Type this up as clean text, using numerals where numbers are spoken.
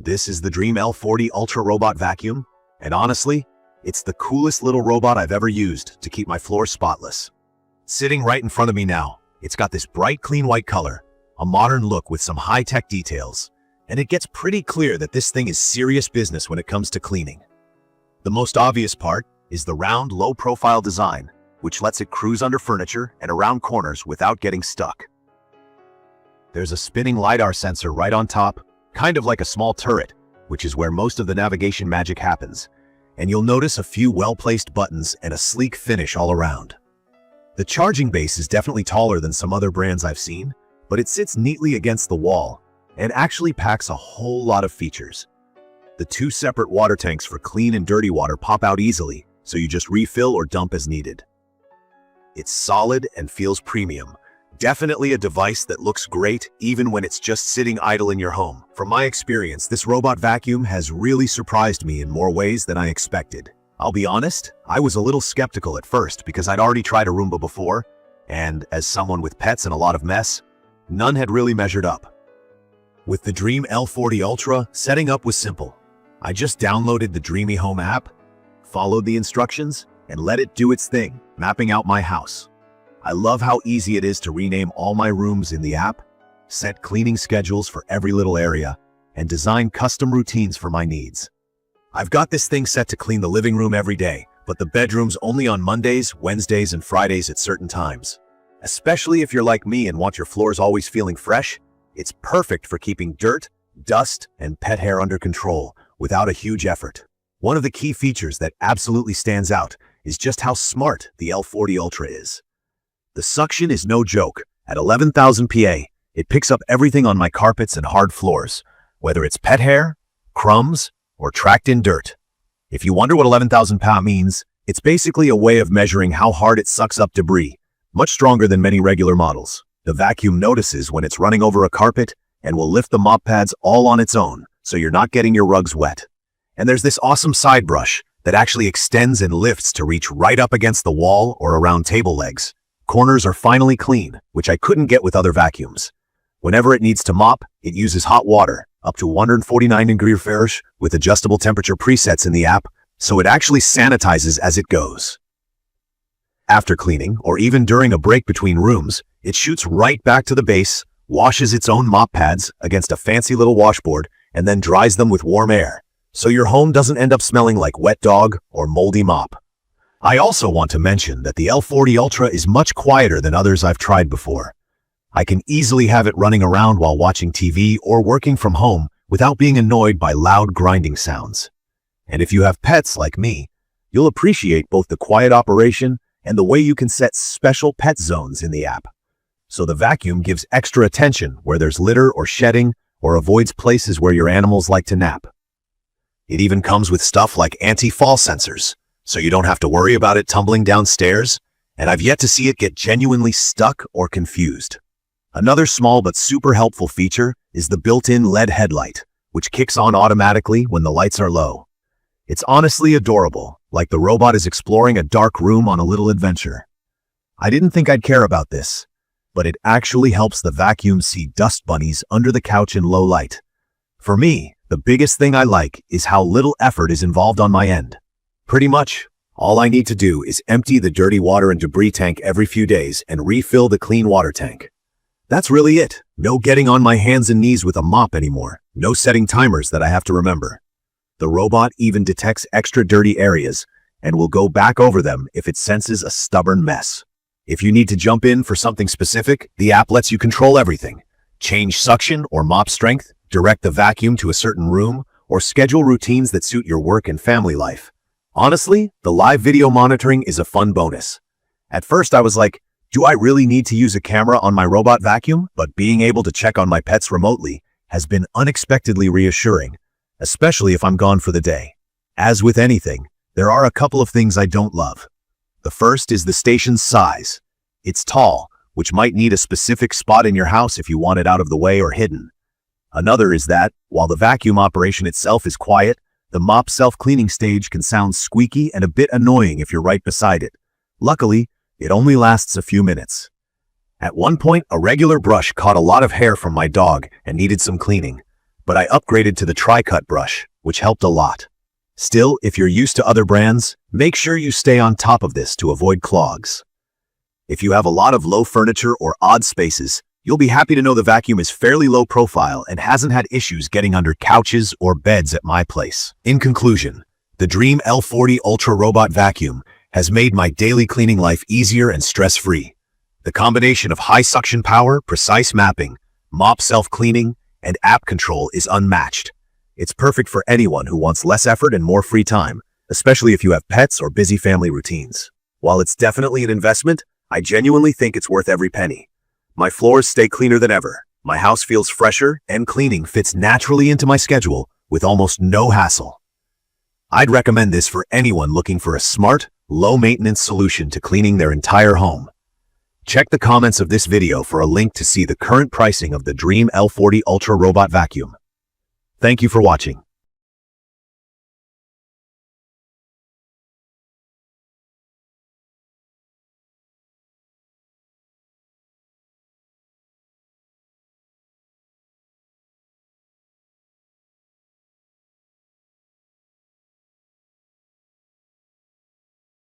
This is the DREAME L40 Ultra Robot Vacuum, and honestly, it's the coolest little robot I've ever used to keep my floors spotless. Sitting right in front of me now, it's got this bright, clean white color, a modern look with some high-tech details, and it gets pretty clear that this thing is serious business when it comes to cleaning. The most obvious part is the round, low-profile design, which lets it cruise under furniture and around corners without getting stuck. There's a spinning LiDAR sensor right on top, kind of like a small turret, which is where most of the navigation magic happens, and you'll notice a few well-placed buttons and a sleek finish all around. The charging base is definitely taller than some other brands I've seen, but it sits neatly against the wall and actually packs a whole lot of features. The two separate water tanks for clean and dirty water pop out easily, so you just refill or dump as needed. It's solid and feels premium. Definitely a device that looks great even when it's just sitting idle in your home. From my experience, this robot vacuum has really surprised me in more ways than I expected. I'll be honest, I was a little skeptical at first because I'd already tried a Roomba before, and as someone with pets and a lot of mess, none had really measured up. With the DREAME L40 Ultra, setting up was simple. I just downloaded the Dreamy Home app, followed the instructions, and let it do its thing, mapping out my house. I love how easy it is to rename all my rooms in the app, set cleaning schedules for every little area, and design custom routines for my needs. I've got this thing set to clean the living room every day, but the bedrooms only on Mondays, Wednesdays, and Fridays at certain times. Especially if you're like me and want your floors always feeling fresh, it's perfect for keeping dirt, dust, and pet hair under control without a huge effort. One of the key features that absolutely stands out is just how smart the L40 Ultra is. The suction is no joke. At 11,000 PA, it picks up everything on my carpets and hard floors, whether it's pet hair, crumbs, or tracked-in dirt. If you wonder what 11,000 PA means, it's basically a way of measuring how hard it sucks up debris, much stronger than many regular models. The vacuum notices when it's running over a carpet and will lift the mop pads all on its own, so you're not getting your rugs wet. And there's this awesome side brush that actually extends and lifts to reach right up against the wall or around table legs. Corners are finally clean, which I couldn't get with other vacuums. Whenever it needs to mop, it uses hot water, up to 149 degrees Fahrenheit, with adjustable temperature presets in the app, so it actually sanitizes as it goes. After cleaning, or even during a break between rooms, it shoots right back to the base, washes its own mop pads against a fancy little washboard, and then dries them with warm air, so your home doesn't end up smelling like wet dog or moldy mop. I also want to mention that the L40 Ultra is much quieter than others I've tried before. I can easily have it running around while watching TV or working from home without being annoyed by loud grinding sounds. And if you have pets like me, you'll appreciate both the quiet operation and the way you can set special pet zones in the app. So the vacuum gives extra attention where there's litter or shedding, or avoids places where your animals like to nap. It even comes with stuff like anti-fall sensors, so you don't have to worry about it tumbling downstairs, and I've yet to see it get genuinely stuck or confused. Another small but super helpful feature is the built-in LED headlight, which kicks on automatically when the lights are low. It's honestly adorable, like the robot is exploring a dark room on a little adventure. I didn't think I'd care about this, but it actually helps the vacuum see dust bunnies under the couch in low light. For me, the biggest thing I like is how little effort is involved on my end. Pretty much, all I need to do is empty the dirty water and debris tank every few days and refill the clean water tank. That's really it. No getting on my hands and knees with a mop anymore. No setting timers that I have to remember. The robot even detects extra dirty areas and will go back over them if it senses a stubborn mess. If you need to jump in for something specific, the app lets you control everything. Change suction or mop strength, direct the vacuum to a certain room, or schedule routines that suit your work and family life. Honestly, the live video monitoring is a fun bonus. At first I was like, do I really need to use a camera on my robot vacuum? But being able to check on my pets remotely has been unexpectedly reassuring, especially if I'm gone for the day. As with anything, there are a couple of things I don't love. The first is the station's size. It's tall, which might need a specific spot in your house if you want it out of the way or hidden. Another is that, while the vacuum operation itself is quiet, the mop self-cleaning stage can sound squeaky and a bit annoying if you're right beside it. Luckily, it only lasts a few minutes. At one point, a regular brush caught a lot of hair from my dog and needed some cleaning, but I upgraded to the tri-cut brush, which helped a lot. Still, if you're used to other brands, make sure you stay on top of this to avoid clogs. If you have a lot of low furniture or odd spaces, you'll be happy to know the vacuum is fairly low profile and hasn't had issues getting under couches or beds at my place. In conclusion, the DREAME L40 Ultra Robot Vacuum has made my daily cleaning life easier and stress-free. The combination of high suction power, precise mapping, mop self-cleaning, and app control is unmatched. It's perfect for anyone who wants less effort and more free time, especially if you have pets or busy family routines. While it's definitely an investment, I genuinely think it's worth every penny. My floors stay cleaner than ever, my house feels fresher, and cleaning fits naturally into my schedule with almost no hassle. I'd recommend this for anyone looking for a smart, low-maintenance solution to cleaning their entire home. Check the comments of this video for a link to see the current pricing of the DREAME L40 Ultra Robot Vacuum. Thank you for watching.